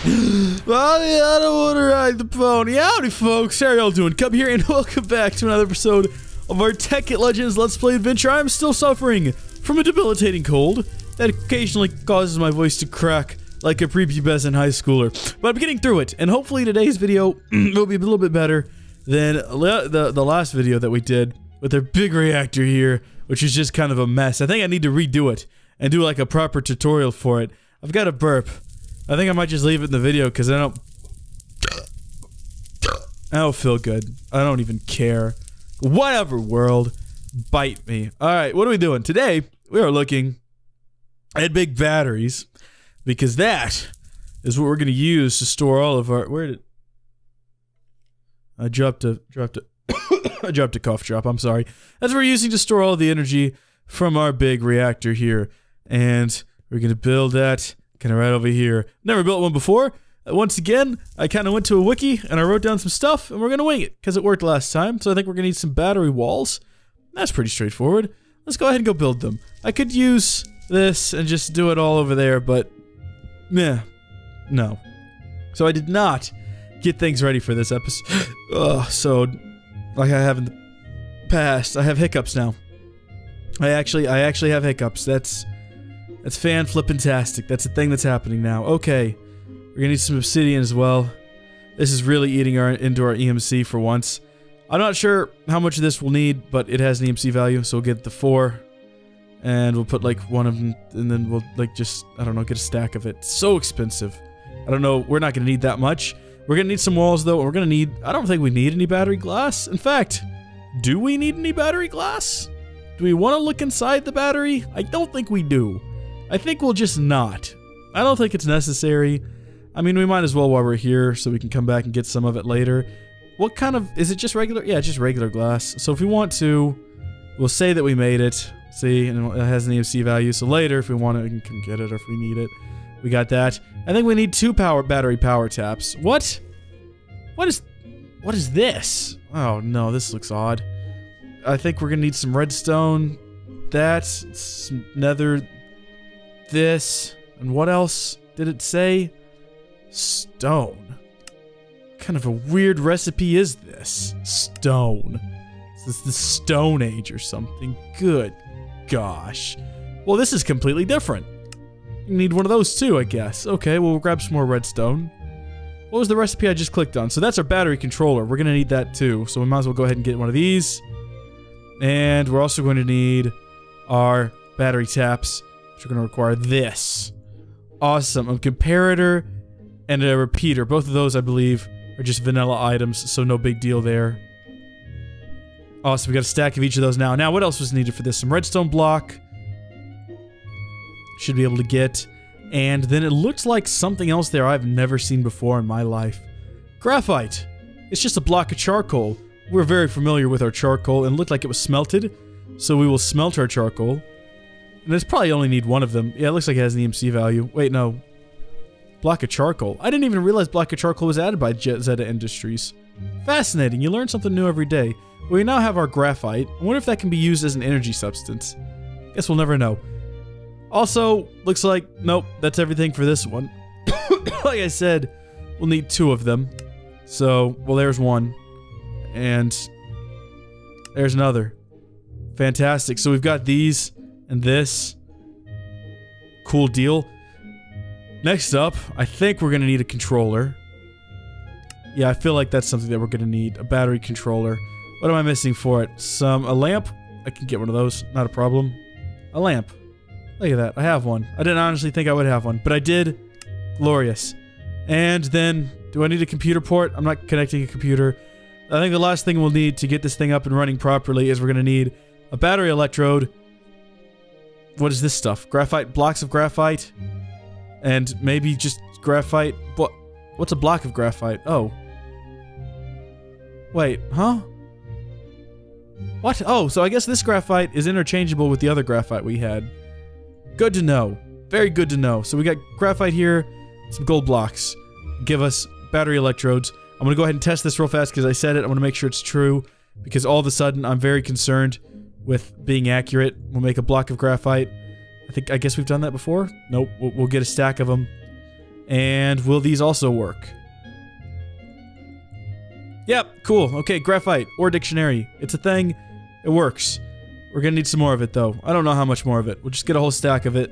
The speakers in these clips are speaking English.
Mommy, I don't want to ride the pony. Howdy, folks. How y'all doing? Come here and welcome back to another episode of our Tekkit Legends Let's Play adventure. I'm still suffering from a debilitating cold that occasionally causes my voice to crack like a prepubescent high schooler. But I'm getting through it, and hopefully today's video will be a little bit better than the last video that we did with their big reactor here, which is just kind of a mess. I think I need to redo it and do like a proper tutorial for it. I've got a burp. I think I might just leave it in the video because I don't feel good. I don't even care. Whatever, world. Bite me. Alright, what are we doing? Today, we are looking at big batteries because that is what we're going to use to store all of our... Where did... I dropped a I dropped a cough drop, I'm sorry. That's what we're using to store all the energy from our big reactor here. And we're going to build that kind of right over here. Never built one before. Once again, I kind of went to a wiki and I wrote down some stuff and we're going to wing it because it worked last time. So I think we're going to need some battery walls. That's pretty straightforward. Let's go ahead and go build them. I could use this and just do it all over there, but yeah, no. So I did not get things ready for this episode. So like I have in the past, I have hiccups now. I actually have hiccups. That's fan-flippin-tastic. That's a thing that's happening now. Okay. We're gonna need some obsidian as well. This is really eating into our EMC for once. I'm not sure how much of this we'll need, but it has an EMC value, so we'll get the 4. And we'll put like one of them, and then we'll like just, I don't know, get a stack of it. It's so expensive. I don't know, we're not gonna need that much. We're gonna need some walls though, and we're gonna need, I don't think we need any battery glass. In fact, do we need any battery glass? Do we want to look inside the battery? I don't think we do. I think we'll just not. I don't think it's necessary. I mean, we might as well while we're here so we can come back and get some of it later. What kind of... Is it just regular? Yeah, just regular glass. So if we want to, we'll say that we made it. See, and it has an EMC value. So later, if we want it, we can get it, or if we need it. We got that. I think we need 2 battery power taps. What? What is this? Oh no, this looks odd. I think we're gonna need some redstone. That, some nether... This, and what else did it say? Stone. What kind of a weird recipe is this? Stone. Is this the Stone Age or something? Good gosh. Well, this is completely different. You need one of those too, I guess. Okay, well, we'll grab some more redstone. What was the recipe I just clicked on? So that's our battery controller. We're gonna need that too, so we might as well go ahead and get one of these. And we're also going to need our battery taps. We're going to require this. Awesome. A comparator and a repeater. Both of those, I believe, are just vanilla items, so no big deal there. Awesome. We got a stack of each of those now. Now, what else was needed for this? Some redstone block. Should be able to get. And then it looks like something else there I've never seen before in my life. Graphite. It's just a block of charcoal. We're very familiar with our charcoal, and it looked like it was smelted. So we will smelt our charcoal. And it's probably only need one of them. Yeah, it looks like it has an EMC value. Wait, no. Block of charcoal. I didn't even realize block of charcoal was added by Zeta Industries. Fascinating. You learn something new every day. We now have our graphite. I wonder if that can be used as an energy substance. Guess we'll never know. Also, looks like, nope, that's everything for this one. Like I said, we'll need 2 of them. So, well, there's one. And there's another. Fantastic. So we've got these... And this. Cool deal. Next up, I think we're gonna need a controller. Yeah, I feel like that's something that we're gonna need. A battery controller. What am I missing for it? A lamp? I can get one of those. Not a problem. A lamp. Look at that. I have one. I didn't honestly think I would have one, but I did. Glorious. And then, do I need a computer port? I'm not connecting a computer. I think the last thing we'll need to get this thing up and running properly is we're gonna need a battery electrode. What is this stuff? Graphite, blocks of graphite, and maybe just graphite. What's a block of graphite? Oh. Wait, huh? What? Oh, so I guess this graphite is interchangeable with the other graphite we had. Good to know. Very good to know. So we got graphite here, some gold blocks. Give us battery electrodes. I'm gonna go ahead and test this real fast because I said it. I want to make sure it's true because all of a sudden I'm very concerned with being accurate. We'll make a block of graphite. I guess we've done that before. Nope. We'll get a stack of them. And will these also work? Yep, cool. Okay, graphite or dictionary. It's a thing. It works. We're gonna need some more of it, though. I don't know how much more of it. We'll just get a whole stack of it.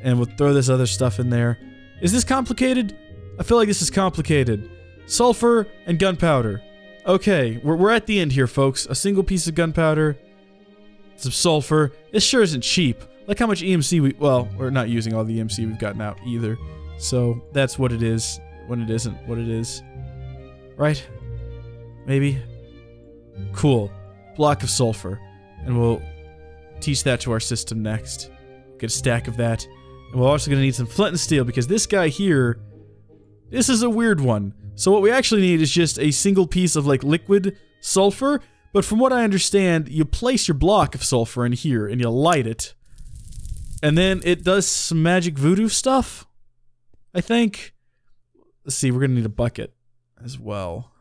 And we'll throw this other stuff in there. Is this complicated? I feel like this is complicated. Sulfur and gunpowder. Okay, we're at the end here, folks. A single piece of gunpowder. Some sulfur. This sure isn't cheap. Like how much EMC we... Well, we're not using all the EMC we've gotten out either. So, that's what it is when it isn't what it is. Right? Maybe? Cool. Block of sulfur. And we'll teach that to our system next. Get a stack of that. And we're also going to need some flint and steel because this guy here... This is a weird one. So what we actually need is just a single piece of, like, liquid sulfur. But from what I understand, you place your block of sulfur in here and you light it. And then it does some magic voodoo stuff, I think. Let's see, we're going to need a bucket as well.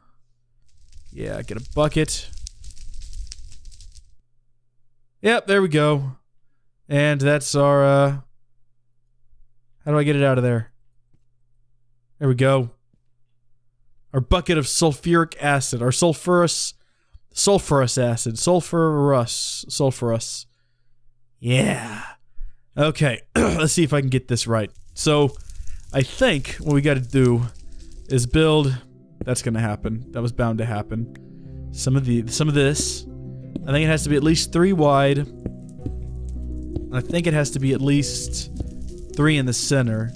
Yeah, get a bucket. Yep, there we go. And that's our, how do I get it out of there? There we go. Our bucket of sulfuric acid. Our sulfurous acid. Sulfurous. Yeah. Okay, let's see if I can get this right. So, I think what we gotta do is build... That's gonna happen. That was bound to happen. Some of this. I think it has to be at least 3 wide. I think it has to be at least 3 in the center.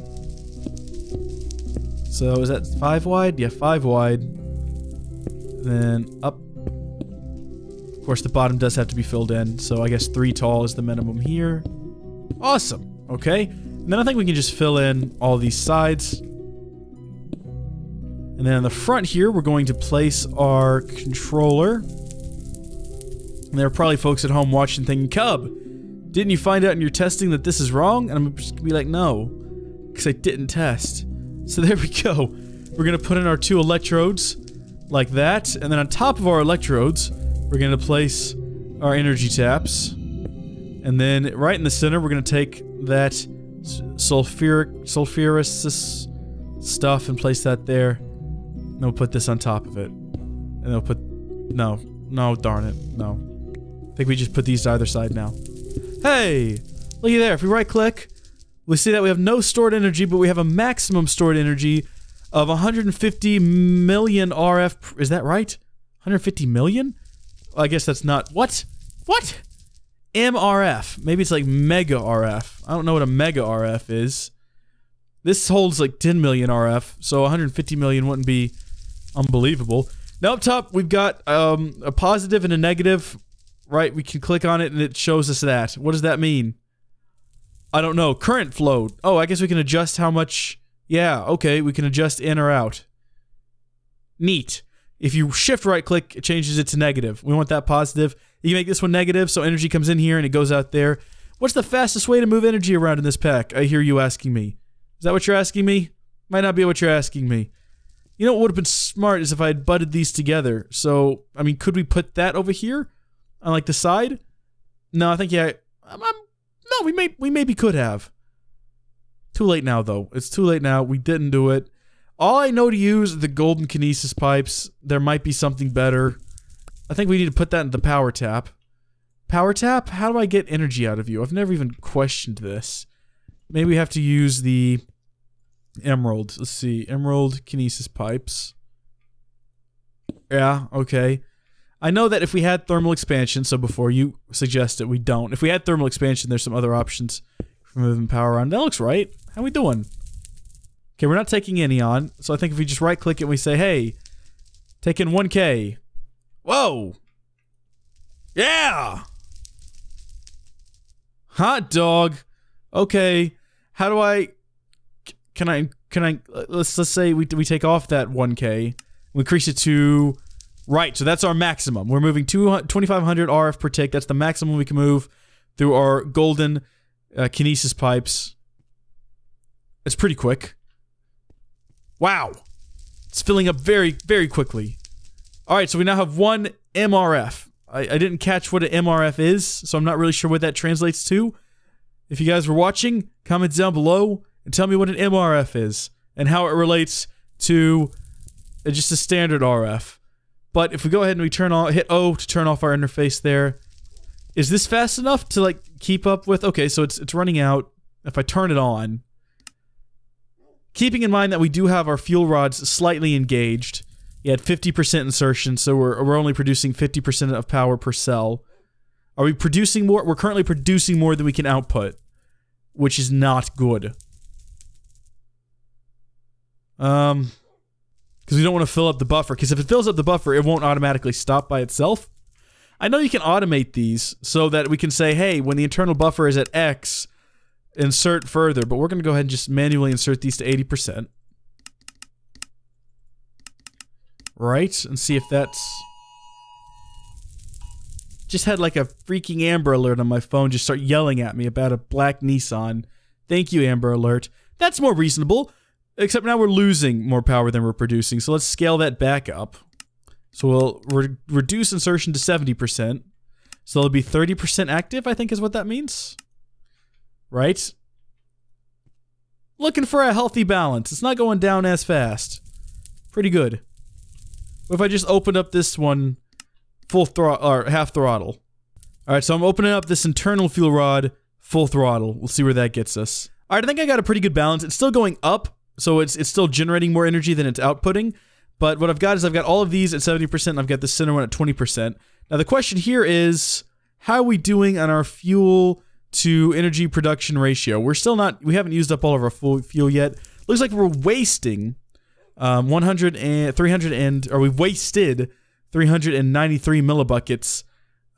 So, is that 5 wide? Yeah, 5 wide. Then up. Of course, the bottom does have to be filled in, so I guess 3 tall is the minimum here. Awesome. Okay. And then I think we can just fill in all these sides. And then on the front here, we're going to place our controller. And there are probably folks at home watching thinking, Cub, didn't you find out in your testing that this is wrong? And I'm just gonna be like, no, because I didn't test. So there we go. We're gonna put in our 2 electrodes like that. And then on top of our electrodes, we're gonna place our energy taps. And then right in the center, we're gonna take that sulfurous stuff and place that there. And we'll put this on top of it. And we'll put... No, darn it. No. I think we just put these to either side now. Hey! Looky there. If we right-click, we see that we have no stored energy, but we have a maximum stored energy of 150 million RF... Is that right? 150 million? Well, I guess that's not... What? What? MRF. Maybe it's like mega RF. I don't know what a mega RF is. This holds like 10 million RF, so 150 million wouldn't be unbelievable. Now up top, we've got a positive and a negative, right? We can click on it and it shows us that. What does that mean? I don't know. Current flow. Oh, I guess we can adjust how much... Yeah, okay, we can adjust in or out. Neat. If you shift right click, it changes it to negative. We want that positive. You can make this one negative, so energy comes in here and it goes out there. What's the fastest way to move energy around in this pack? I hear you asking me. Is that what you're asking me? Might not be what you're asking me. You know what would have been smart is if I had butted these together. So, I mean, could we put that over here? On, like, the side? No, I think, yeah. No, we maybe could have. Too late now, though. It's too late now. We didn't do it. All I know to use are the golden kinesis pipes. There might be something better. I think we need to put that in the power tap. Power tap? How do I get energy out of you? I've never even questioned this. Maybe we have to use the emerald. Let's see. Emerald kinesis pipes. Yeah, okay. I know that if we had thermal expansion, so before you suggest it, we don't. If we had thermal expansion, there's some other options for moving power around. That looks right. How we doing? Okay, we're not taking any on, so I think if we just right-click it and we say, hey, take in 1K. Whoa! Yeah! Hot dog. Okay. How do I... Can I... Let's say we take off that 1K. We increase it to... Right, so that's our maximum. We're moving 2,500 RF per tick. That's the maximum we can move through our golden kinesis pipes. It's pretty quick. Wow. It's filling up very, very quickly. Alright, so we now have 1 MRF. I didn't catch what an MRF is, so I'm not really sure what that translates to. If you guys were watching, comment down below and tell me what an MRF is. and how it relates to just a standard RF. But if we go ahead and we hit O to turn off our interface there, is this fast enough to like keep up with? Okay, so it's running out. If I turn it on, keeping in mind that we do have our fuel rods slightly engaged, at 50% insertion, so we're only producing 50% of power per cell. Are we producing more? We're currently producing more than we can output, which is not good. Because we don't want to fill up the buffer, because if it fills up the buffer, it won't automatically stop by itself. I know you can automate these so that we can say, hey, when the internal buffer is at X, insert further, but we're going to go ahead and just manually insert these to 80%. Right? And see if that's... Just had like a freaking Amber Alert on my phone just start yelling at me about a black Nissan. Thank you, Amber Alert. That's more reasonable. Except now we're losing more power than we're producing, so let's scale that back up. So we'll reduce insertion to 70%. So it'll be 30% active, I think is what that means. Right? Looking for a healthy balance. It's not going down as fast. Pretty good. What if I just opened up this one full throttle, or half throttle? Alright, so I'm opening up this internal fuel rod full throttle. We'll see where that gets us. Alright, I think I got a pretty good balance. It's still going up, so it's still generating more energy than it's outputting. But what I've got is I've got all of these at 70%, and I've got the center one at 20%. Now the question here is, how are we doing on our fuel to energy production ratio? We're still not, we haven't used up all of our full fuel yet. Looks like we're wasting we've wasted 393 millibuckets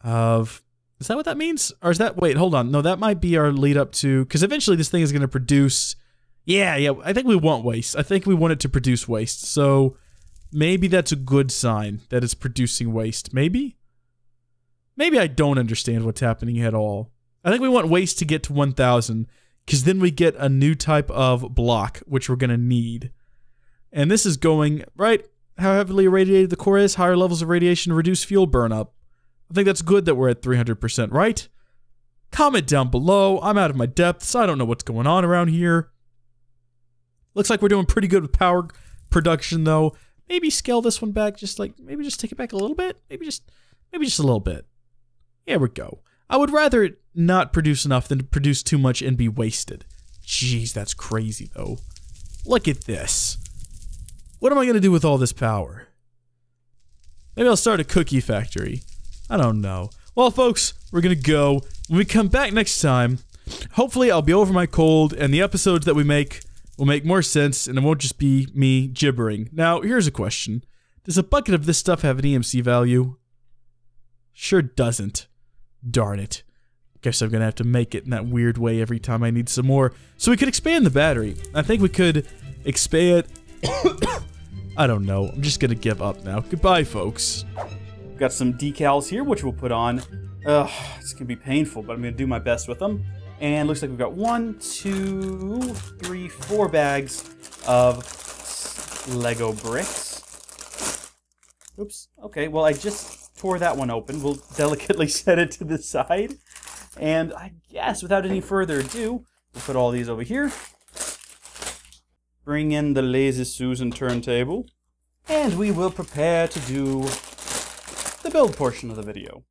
of, is that what that means? Or is that, wait, hold on. No, that might be our lead up to, because eventually this thing is going to produce, yeah, I think we want waste. I think we want it to produce waste. So maybe that's a good sign that it's producing waste. Maybe? Maybe I don't understand what's happening at all. I think we want waste to get to 1,000, because then we get a new type of block, which we're going to need. And this is going, right, how heavily irradiated the core is, higher levels of radiation reduce fuel burnup. I think that's good that we're at 300%, right? Comment down below. I'm out of my depths. I don't know what's going on around here. Looks like we're doing pretty good with power production, though. Maybe scale this one back, just like, maybe just take it back a little bit? Maybe just a little bit. There we go. I would rather not produce enough than produce too much and be wasted. Jeez, that's crazy, though. Look at this. What am I going to do with all this power? Maybe I'll start a cookie factory. I don't know. Well, folks, we're going to go. When we come back next time, hopefully I'll be over my cold, and the episodes that we make will make more sense, and it won't just be me gibbering. Now, here's a question. Does a bucket of this stuff have an EMC value? Sure doesn't. Darn it. Guess I'm gonna have to make it in that weird way every time I need some more. So we could expand the battery. I think we could expand... I don't know. I'm just gonna give up now. Goodbye, folks. Got some decals here, which we'll put on. It's gonna be painful, but I'm gonna do my best with them. And looks like we've got 1, 2, 3, 4 bags of Lego bricks. Oops. Okay, well, I just tore that one open. We'll delicately set it to the side. And I guess, without any further ado, we'll put all these over here. Bring in the Lazy Susan turntable. And we will prepare to do the build portion of the video.